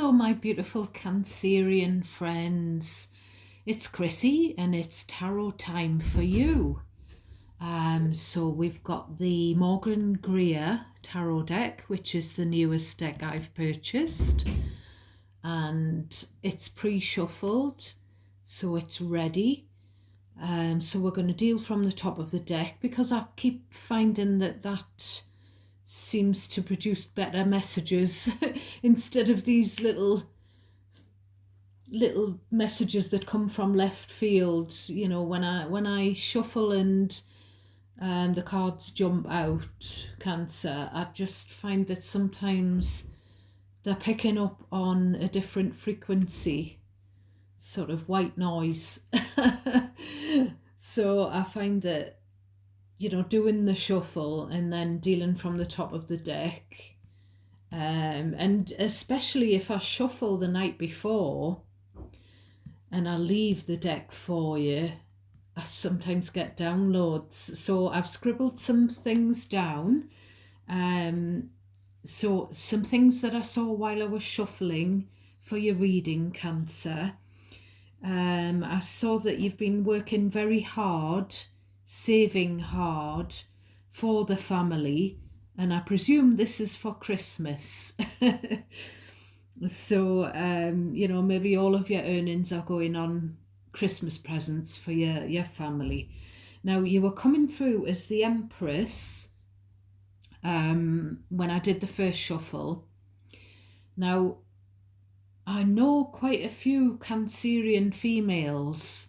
Hello, my beautiful Cancerian friends. It's Chrissy and it's tarot time for you. So we've got the Morgan Greer tarot deck, which is the newest deck I've purchased, and it's pre-shuffled, so it's ready. So we're going to deal from the top of the deck because I keep finding that seems to produce better messages instead of these little messages that come from left field. You know, when I shuffle and the cards jump out, Cancer, I just find that sometimes they're picking up on a different frequency, sort of white noise. So I find that, doing the shuffle and then dealing from the top of the deck, and especially if I shuffle the night before and I leave the deck for you, I sometimes get downloads. So I've scribbled some things down. So some things that I saw while I was shuffling for your reading, Cancer. I saw that you've been working very hard, saving hard for the family, and I presume this is for Christmas. So, maybe all of your earnings are going on Christmas presents for your family. Now, you were coming through as the Empress when I did the first shuffle. Now, I know quite a few Cancerian females,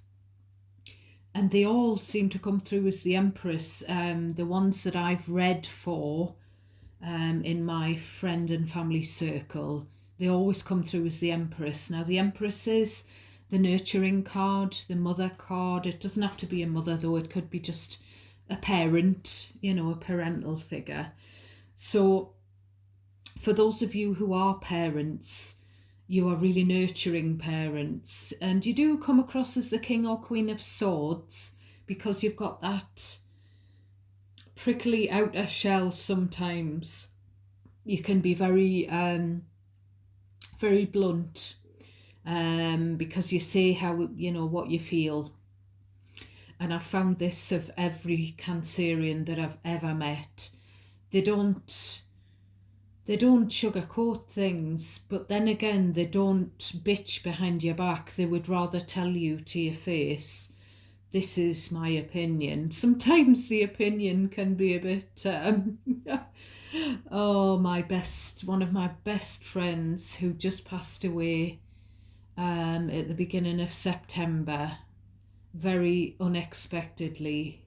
and they all seem to come through as the Empress. The ones that I've read for in my friend and family circle, they always come through as the Empress. Now, the Empress is the nurturing card, the mother card. It doesn't have to be a mother, though. It could be just a parent, a parental figure. So for those of you who are parents, you are really nurturing parents, and you do come across as the King or Queen of Swords because you've got that prickly outer shell. Sometimes you can be very very blunt, because you say how what you feel. And I've found this of every Cancerian that I've ever met. They don't sugarcoat things, but then again, they don't bitch behind your back. They would rather tell you to your face, this is my opinion. Sometimes the opinion can be a bit oh, one of my best friends who just passed away at the beginning of September, very unexpectedly.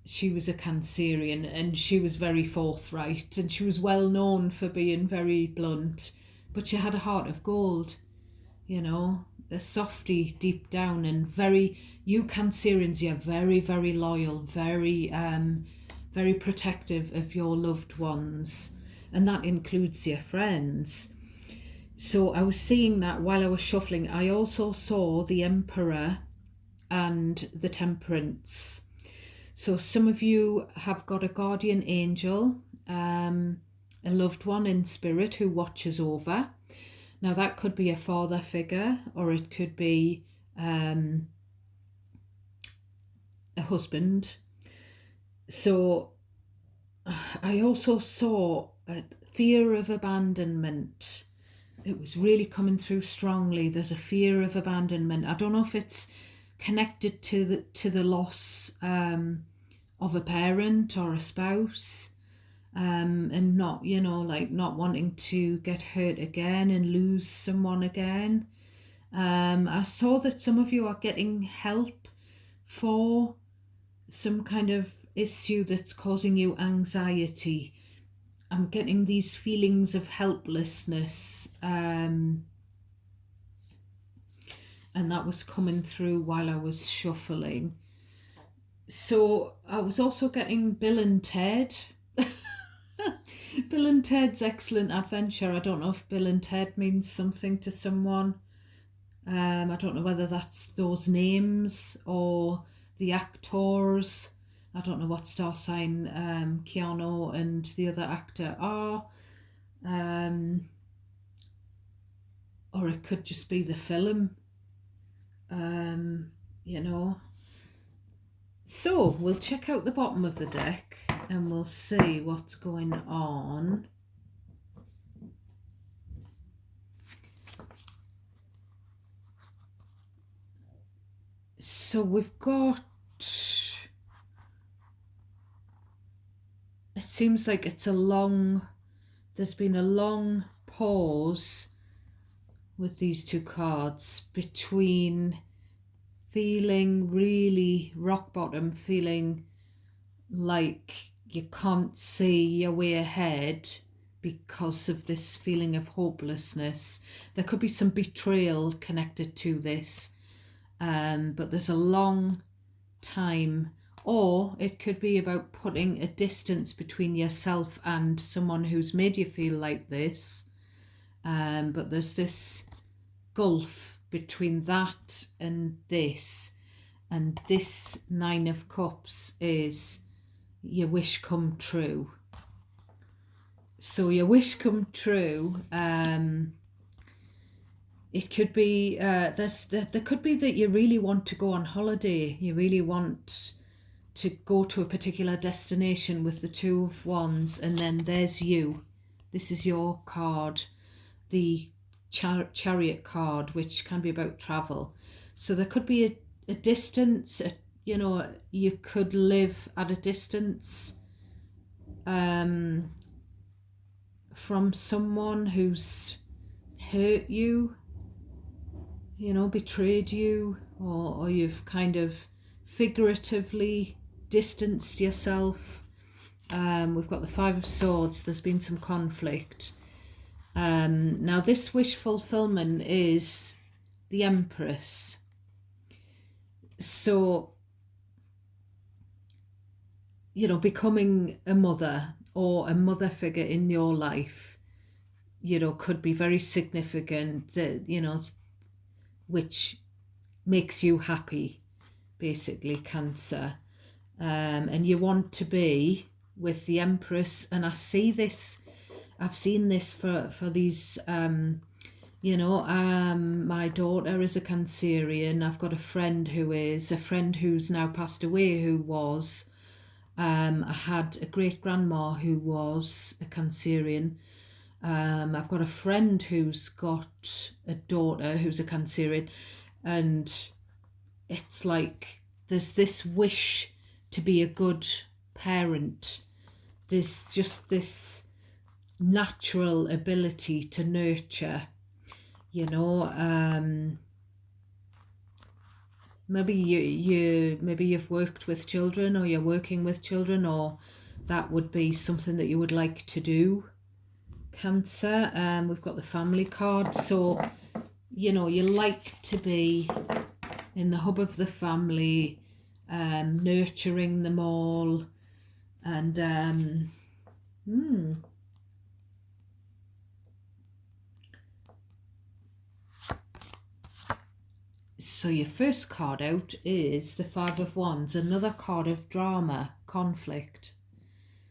She was a Cancerian, and she was very forthright, and she was well known for being very blunt, but she had a heart of gold, a softy deep down, and you Cancerians, you're very, very loyal, very very protective of your loved ones, and that includes your friends. So I was seeing that while I was shuffling. I also saw the Emperor and the Temperance. So some of you have got a guardian angel, a loved one in spirit who watches over. Now that could be a father figure, or it could be a husband. So I also saw a fear of abandonment. It was really coming through strongly. There's a fear of abandonment. I don't know if it's connected to the loss of a parent or a spouse, and not not wanting to get hurt again and lose someone again. I saw that some of you are getting help for some kind of issue that's causing you anxiety. I'm getting these feelings of helplessness, and that was coming through while I was shuffling. So I was also getting Bill and Ted. Bill and Ted's Excellent Adventure. I don't know if Bill and Ted means something to someone. I don't know whether that's those names or the actors. I don't know what star sign Keanu and the other actor are. it could just be the film, you know. So we'll check out the bottom of the deck and we'll see what's going on. So we've got, it seems like there's been a long pause with these two cards between feeling really rock bottom, feeling like you can't see your way ahead because of this feeling of hopelessness. There could be some betrayal connected to this, but there's a long time, or it could be about putting a distance between yourself and someone who's made you feel like this, but there's this gulf between that and this Nine of Cups is your wish come true. So your wish come true, it could be there could be that you really want to go on holiday, you really want to go to a particular destination with the Two of Wands, and then there's you. This is your card, the Chariot card, which can be about travel. So there could be a distance, you could live at a distance from someone who's hurt you, betrayed you, or you've kind of figuratively distanced yourself. We've got the Five of Swords. There's been some conflict. Now this wish fulfillment is the Empress. So, becoming a mother or a mother figure in your life, could be very significant, that, which makes you happy, basically, Cancer. And you want to be with the Empress, and I've seen this for these, my daughter is a Cancerian. I've got a friend who's now passed away who was, I had a great grandma who was a Cancerian. I've got a friend who's got a daughter who's a Cancerian, and it's like there's this wish to be a good parent. There's just this natural ability to nurture, maybe you've worked with children, or you're working with children, or that would be something that you would like to do, Cancer. We've got the Family card, so you like to be in the hub of the family, nurturing them all, and So your first card out is the Five of Wands, another card of drama, conflict.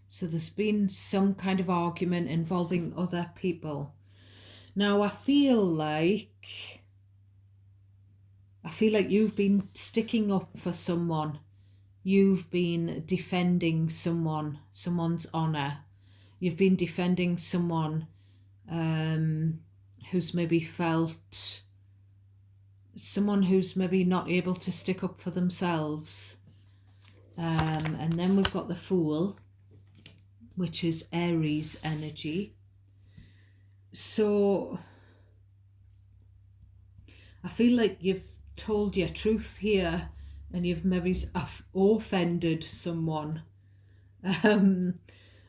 So there's been some kind of argument involving other people. Now I feel like you've been sticking up for someone. You've been defending someone's honour. You've been defending someone who's maybe not able to stick up for themselves. And then we've got the Fool, which is Aries energy. So I feel like you've told your truth here, and you've maybe offended someone,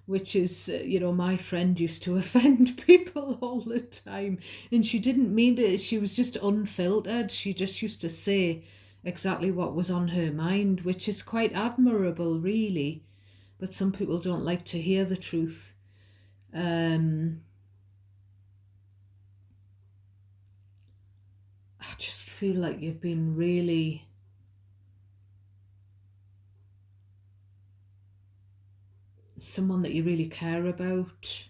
which is, my friend used to offend people all the time, and she didn't mean it. She was just unfiltered. She just used to say exactly what was on her mind, which is quite admirable, really. But some people don't like to hear the truth. I just feel like you've been really someone that you really care about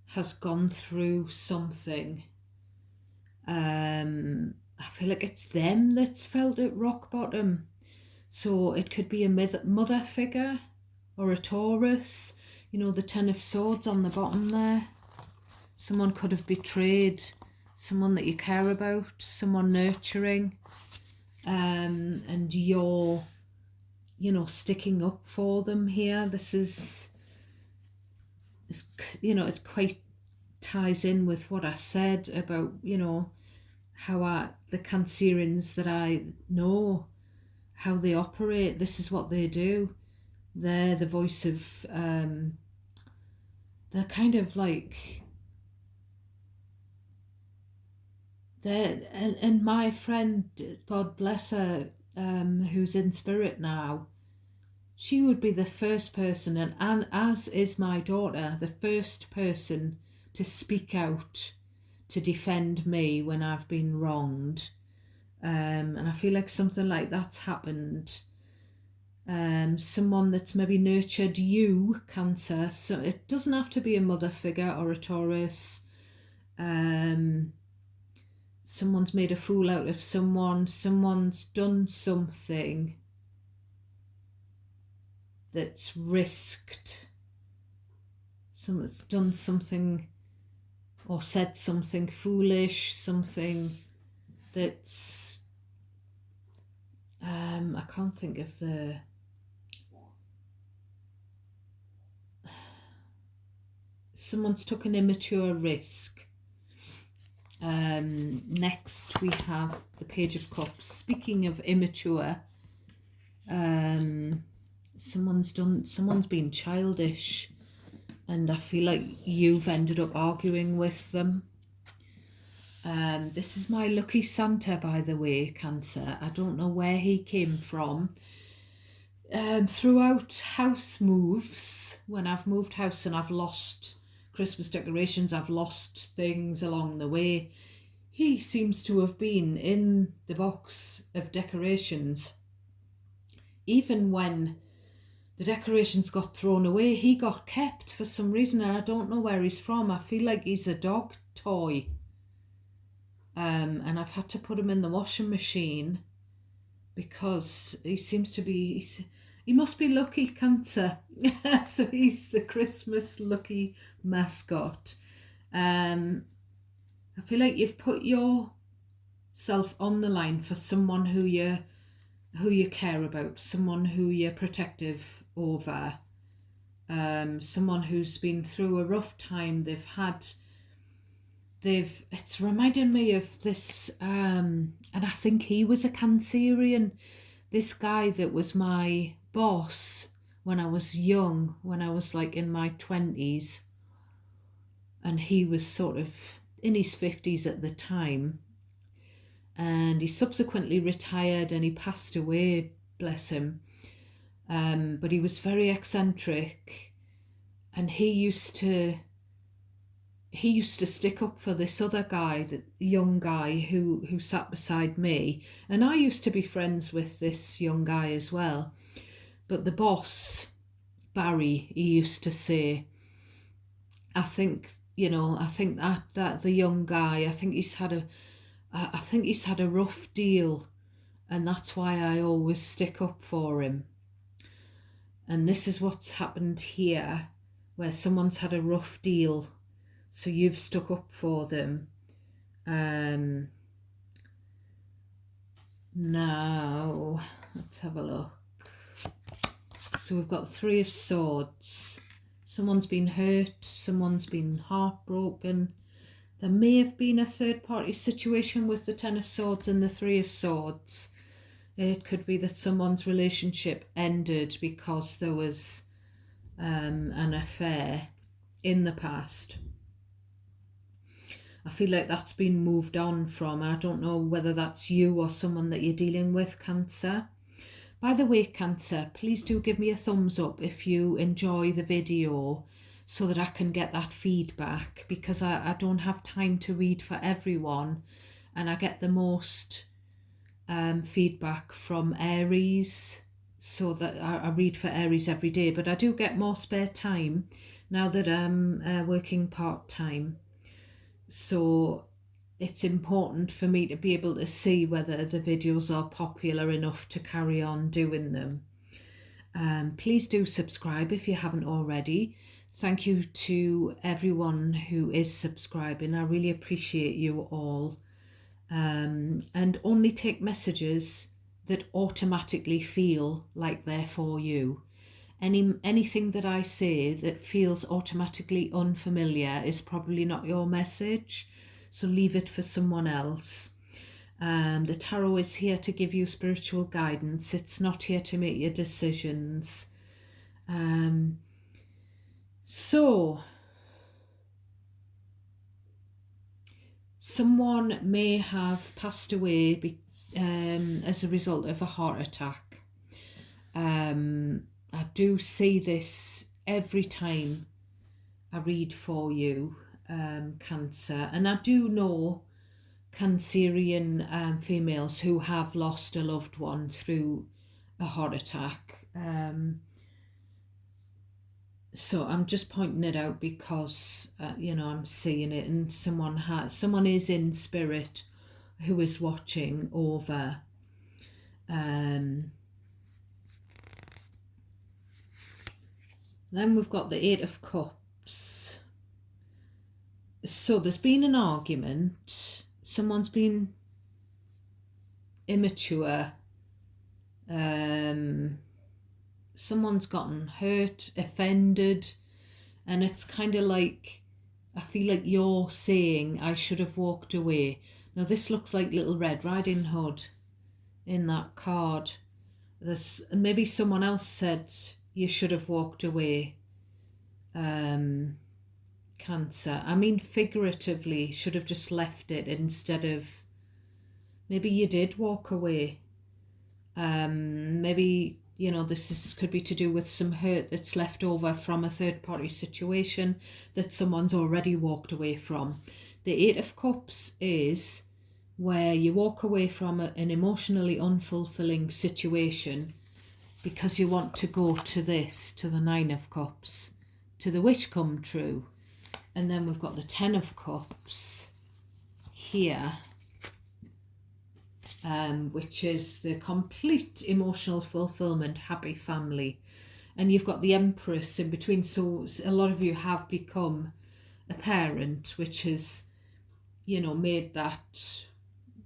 has gone through something, I feel like it's them that's felt at rock bottom. So it could be a mother figure or a Taurus. You know, the Ten of Swords on the bottom there. Someone could have betrayed someone that you care about, someone nurturing, and you're, you know, sticking up for them here. This is, you know, it quite ties in with what I said about, you know, how the Cancerians that I know, how they operate. This is what they do. They're the voice of, they're kind of like, and my friend, God bless her, who's in spirit now, she would be the first person, and as is my daughter, the first person to speak out to defend me when I've been wronged. And I feel like something like that's happened. Someone that's maybe nurtured you, Cancer. So it doesn't have to be a mother figure or a Taurus. Someone's made a fool out of someone. Someone's done something that's risked. Someone's done something or said something foolish, something that's I can't think of the someone's took an immature risk. Next we have the Page of Cups. Speaking of immature, someone's been childish, and I feel like you've ended up arguing with them. This is my lucky Santa, by the way, Cancer. I don't know where he came from. Throughout house moves, when I've moved house and I've lost Christmas decorations, I've lost things along the way, he seems to have been in the box of decorations. Even when the decorations got thrown away, he got kept for some reason, and I don't know where he's from. I feel like he's a dog toy. And I've had to put him in the washing machine because he seems to be, he must be lucky, Cancer. So he's the Christmas lucky mascot. I feel like you've put yourself on the line for someone who you care about, someone who you're protective over, someone who's been through a rough time. It's reminding me of this, and I think he was a Cancerian, this guy that was my boss when I was young, when I was like in my 20s, and he was sort of in his 50s at the time, and he subsequently retired and he passed away, bless him. But he was very eccentric, and he used to stick up for this other guy, the young guy who sat beside me, and I used to be friends with this young guy as well. But the boss, Barry, he used to say, I think that the young guy, I think he's had a rough deal, and that's why I always stick up for him. And this is what's happened here, where someone's had a rough deal, so you've stuck up for them. Now, let's have a look. So we've got Three of Swords. Someone's been hurt, someone's been heartbroken. There may have been a third-party situation with the Ten of Swords and the Three of Swords. It could be that someone's relationship ended because there was an affair in the past. I feel like that's been moved on from, and I don't know whether that's you or someone that you're dealing with, Cancer. By the way, Cancer, please do give me a thumbs up if you enjoy the video so that I can get that feedback, because I don't have time to read for everyone, and I get the most feedback from Aries, so that I read for Aries every day, but I do get more spare time now that I'm working part-time. So it's important for me to be able to see whether the videos are popular enough to carry on doing them. Please do subscribe if you haven't already. Thank you to everyone who is subscribing. I really appreciate you all. And only take messages that automatically feel like they're for you. Anything that I say that feels automatically unfamiliar is probably not your message, so leave it for someone else. The tarot is here to give you spiritual guidance. It's not here to make your decisions. So, someone may have passed away as a result of a heart attack. I do see this every time I read for you, Cancer, and I do know Cancerian females who have lost a loved one through a heart attack. So I'm just pointing it out because I'm seeing it, and someone is in spirit who is watching over. Then we've got the Eight of Cups. So there's been an argument. Someone's been immature. Someone's gotten hurt, offended, and it's kind of like, I feel like you're saying, I should have walked away. Now this looks like Little Red Riding Hood in that card. Maybe someone else said you should have walked away. Cancer. I mean, figuratively, should have just left it instead of, maybe you did walk away. Maybe, this could be to do with some hurt that's left over from a third party situation that someone's already walked away from. The Eight of Cups is where you walk away from an emotionally unfulfilling situation because you want to go to the Nine of Cups, to the wish come true. And then we've got the Ten of Cups here, which is the complete emotional fulfillment, happy family. And you've got the Empress in between. So a lot of you have become a parent, which has, made that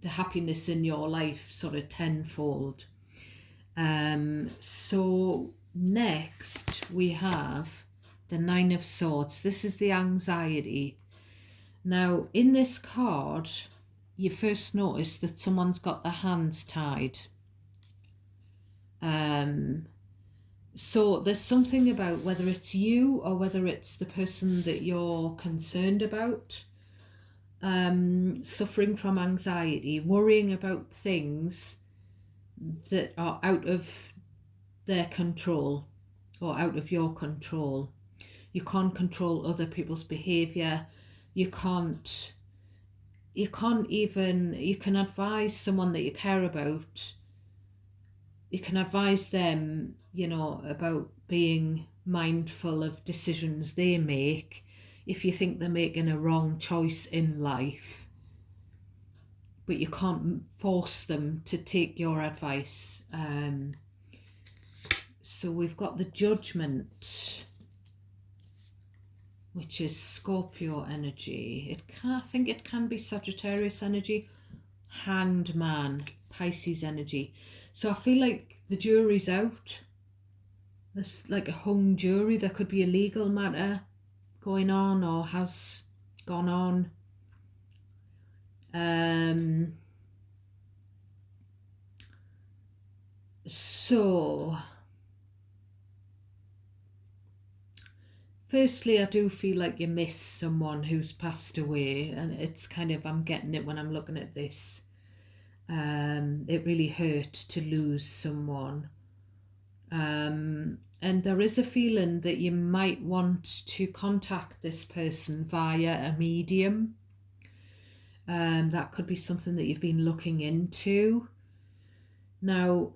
the happiness in your life sort of tenfold. So next we have the Nine of Swords. This is the anxiety. Now, in this card, you first notice that someone's got their hands tied. So there's something about whether it's you or whether it's the person that you're concerned about, suffering from anxiety, worrying about things that are out of their control or out of your control. You can't control other people's behaviour. You can advise someone that you care about. You can advise them, about being mindful of decisions they make if you think they're making a wrong choice in life. But you can't force them to take your advice. So we've got the Judgment, which is Scorpio energy. I think it can be Sagittarius energy. Hanged Man, Pisces energy. So I feel like the jury's out. There's like a hung jury. There could be a legal matter going on or has gone on. So firstly, I do feel like you miss someone who's passed away, and it's kind of, I'm getting it when I'm looking at this. It really hurt to lose someone. And there is a feeling that you might want to contact this person via a medium. That could be something that you've been looking into. Now,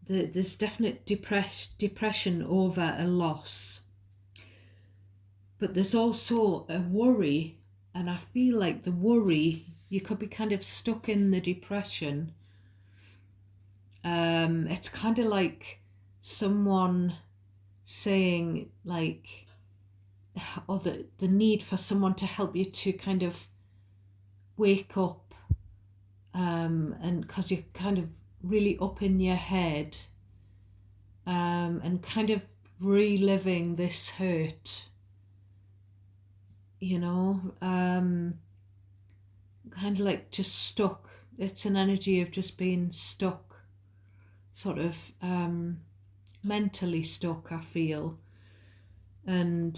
there's definite depression over a loss. But there's also a worry, and I feel like the worry, you could be kind of stuck in the depression. It's kind of like someone saying like, or the need for someone to help you to kind of wake up, and because you're kind of really up in your head, and kind of reliving this hurt, kind of like just stuck. It's an energy of just being stuck, sort of mentally stuck, I feel. And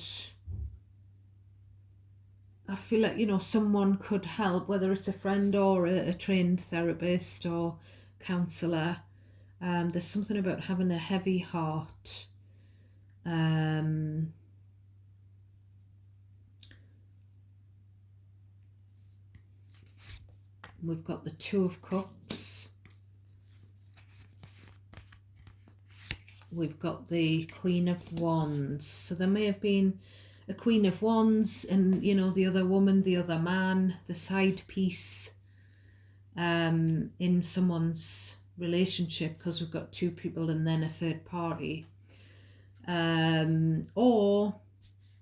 I feel like, someone could help, whether it's a friend or a trained therapist or counsellor. There's something about having a heavy heart. We've got the Two of Cups. We've got the Queen of Wands. So there may have been a Queen of Wands and, the other woman, the other man, the side piece in someone's relationship, because we've got two people and then a third party. Or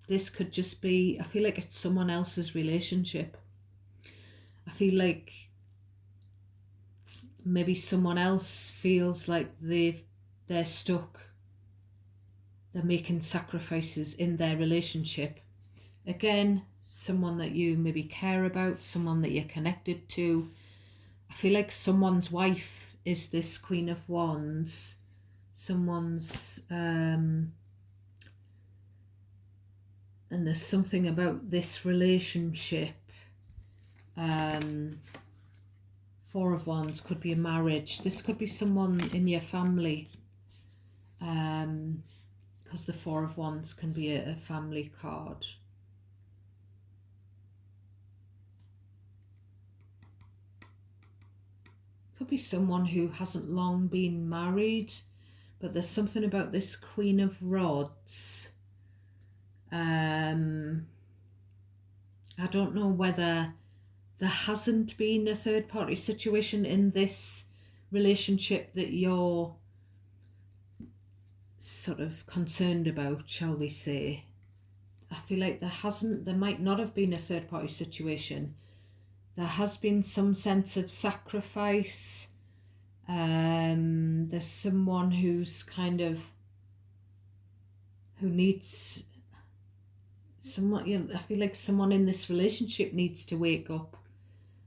this could just be, I feel like it's someone else's relationship. I feel like maybe someone else feels like they're stuck. They're making sacrifices in their relationship. Again, someone that you maybe care about, someone that you're connected to. I feel like someone's wife is this Queen of Wands. Someone's and there's something about this relationship. Four of Wands could be a marriage. This could be someone in your family, because the Four of Wands can be a family card. Could be someone who hasn't long been married, but there's something about this Queen of Rods. I don't know whether there hasn't been a third party situation in this relationship that you're sort of concerned about, shall we say. I feel like there might not have been a third party situation. There has been some sense of sacrifice. There's someone who's kind of, who needs someone, I feel like someone in this relationship needs to wake up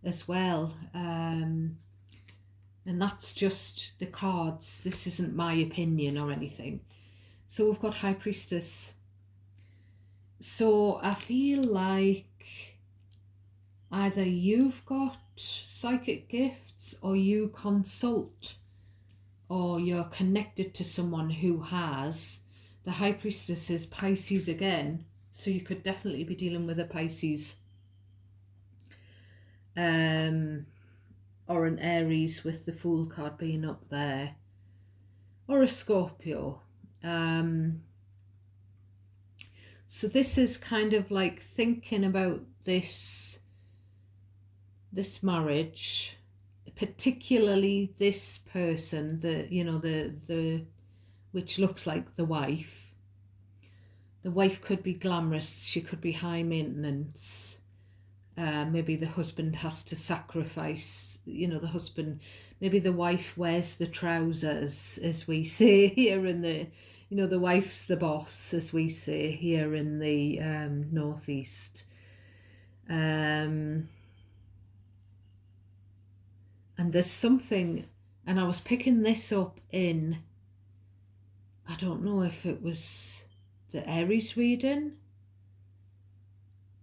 as well. And that's just the cards. This isn't my opinion or anything. So we've got High Priestess. So I feel like either you've got psychic gifts, or you consult, or you're connected to someone who has. The High Priestess is Pisces again, so you could definitely be dealing with a Pisces. Or an Aries, with the Fool card being up there. Or a Scorpio. So this is kind of like thinking about this marriage, particularly this person, the which looks like the wife. The wife could be glamorous, she could be high maintenance. Maybe the husband has to sacrifice, the husband, maybe the wife wears the trousers, as we say here in the, the wife's the boss, as we say here in the northeast. And there's something, and I was picking this up in, I don't know if it was the Aries reading,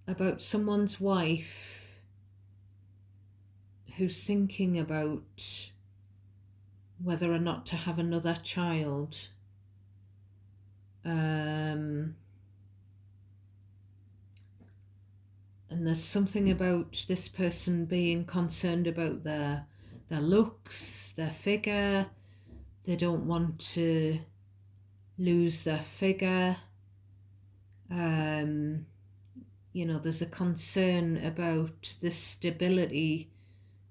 about someone's wife who's thinking about whether or not to have another child. And there's something about this person being concerned about their looks, their figure. They don't want to lose their figure. There's a concern about the stability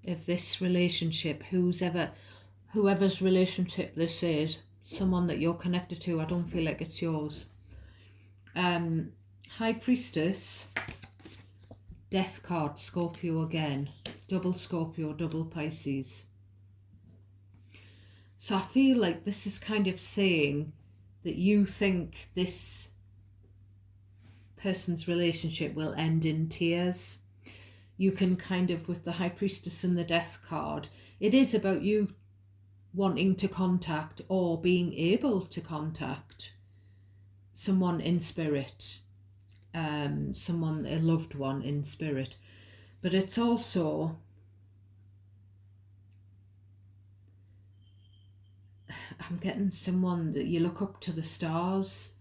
of this relationship, whoever's relationship this is, someone that you're connected to. I don't feel like it's yours. High Priestess, Death card, Scorpio again, double Scorpio, double Pisces. So I feel like this is kind of saying that you think this person's relationship will end in tears. You can kind of, with the High Priestess and the Death card, it is about you wanting to contact or being able to contact someone in spirit, someone, a loved one in spirit. But it's also, I'm getting someone that you look up to the stars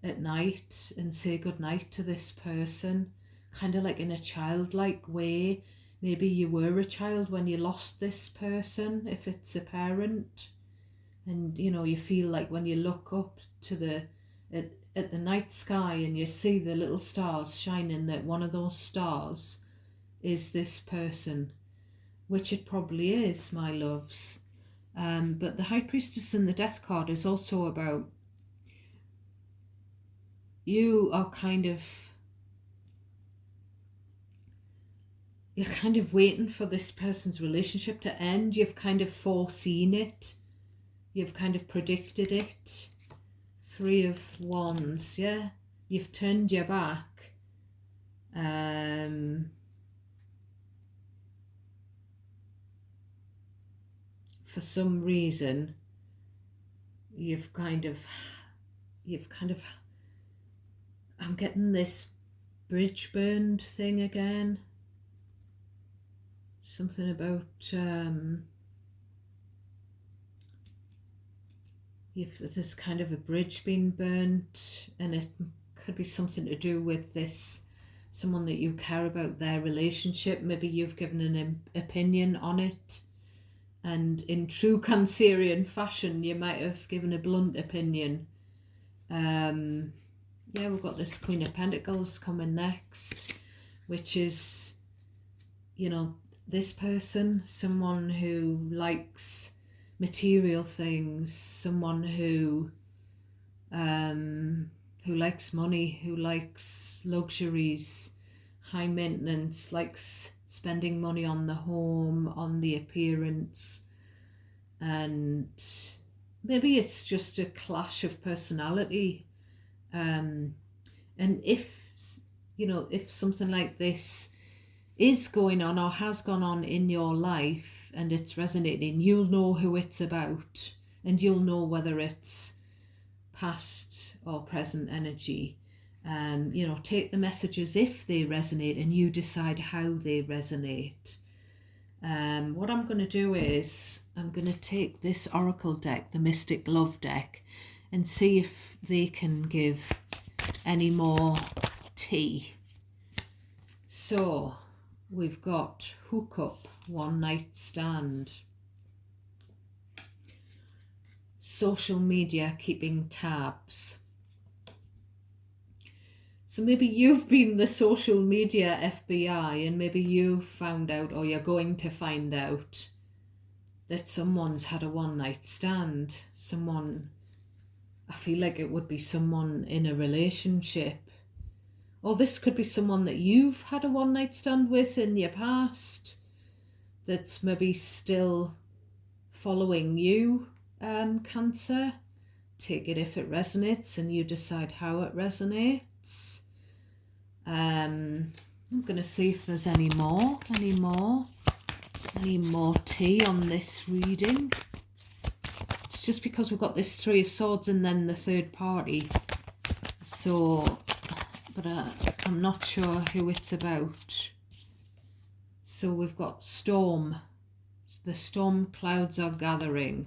at night and say goodnight to this person, kind of like in a childlike way. Maybe you were a child when you lost this person, if it's a parent, and you know, you feel like when you look up to the at the night sky and you see the little stars shining, that one of those stars is this person, which it probably is, my loves. But the High Priestess and the Death card is also about you are you're kind of waiting for this person's relationship to end. You've kind of foreseen it. You've kind of predicted it. 3 of Wands, yeah? You've turned your back. For some reason, you've kind of, I'm getting this bridge burned thing again. Something about, there's kind of a bridge being burnt, and it could be something to do with this, someone that you care about, their relationship. Maybe you've given an opinion on it, and in true Cancerian fashion, you might have given a blunt opinion. Yeah, we've got this Queen of Pentacles coming next, which is, you know, this person, someone who likes material things, someone who likes money, who likes luxuries, high maintenance, likes spending money on the home, on the appearance, and maybe it's just a clash of personality. And if, you know, if something like this is going on or has gone on in your life and it's resonating, you'll know who it's about, and you'll know whether it's past or present energy. You know, take the messages if they resonate, and you decide how they resonate. What I'm going to do is I'm going to take this Oracle deck, the Mystic Love deck, and see if they can give any more tea. So we've got hookup, one night stand, social media, keeping tabs. So maybe you've been the social media FBI, and maybe you found out, or you're going to find out, that someone's had a one night stand. Someone, I feel like it would be someone in a relationship. Or this could be someone that you've had a one night stand with in your past, that's maybe still following you, Cancer. Take it if it resonates, and you decide how it resonates. I'm going to see if there's any more tea on this reading. It's just because we've got this 3 of Swords and then the third party. So, but I'm not sure who it's about. So we've got storm. The storm clouds are gathering.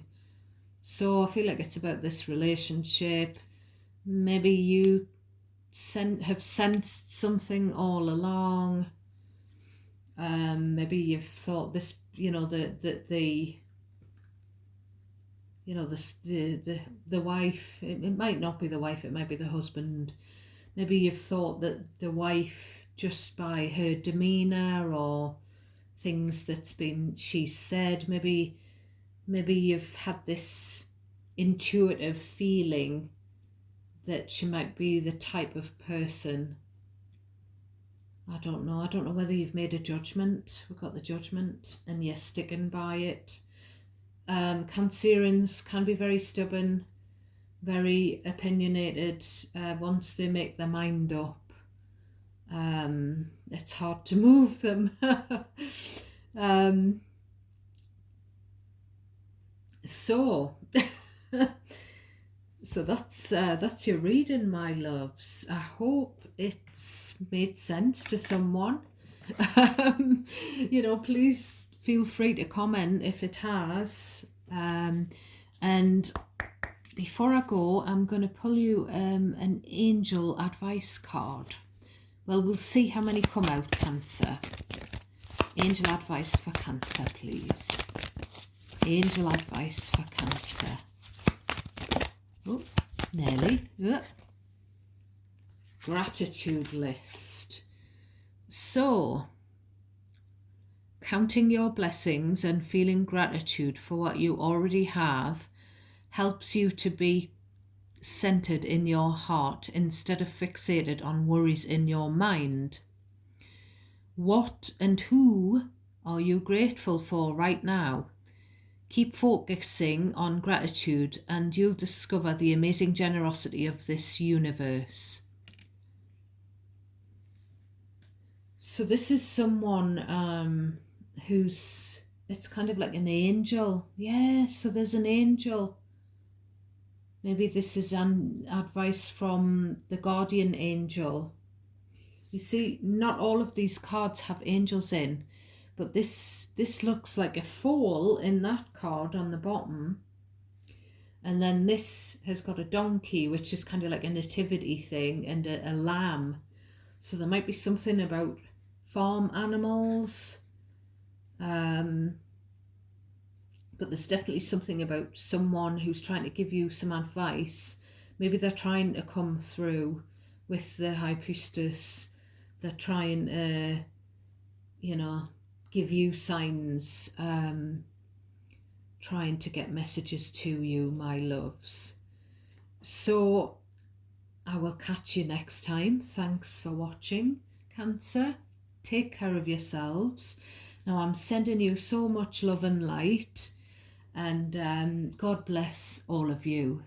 So I feel like it's about this relationship. Maybe you have sensed something all along. Maybe you've thought this, you know, the wife, it might not be the wife, it might be the husband. Maybe you've thought that the wife, just by her demeanour or things she's said. Maybe you've had this intuitive feeling that she might be the type of person. I don't know whether you've made a judgment. We've got the judgment and you're sticking by it. Cancerians can be very stubborn, very opinionated. Once they make their mind up, it's hard to move them. So that's your reading, my loves. I hope it's made sense to someone. Please feel free to comment if it has. And before I go, I'm going to pull you an angel advice card. Well, we'll see how many come out, Cancer. Angel advice for Cancer, please. Angel advice for Cancer. Oh, nearly. Gratitude list. So, counting your blessings and feeling gratitude for what you already have helps you to be centered in your heart instead of fixated on worries in your mind. What and who are you grateful for right now? Keep focusing on gratitude and you'll discover the amazing generosity of this universe. So this is someone it's kind of like an angel. Yeah, so there's an angel. Maybe this is an advice from the guardian angel. You see, not all of these cards have angels in, but this looks like a foal in that card on the bottom. And then this has got a donkey, which is kind of like a nativity thing, and a lamb. So there might be something about farm animals. But there's definitely something about someone who's trying to give you some advice. Maybe they're trying to come through with the High Priestess. They're trying to, give you signs, trying to get messages to you, my loves. So I will catch you next time. Thanks for watching, Cancer. Take care of yourselves. Now I'm sending you so much love and light, and God bless all of you.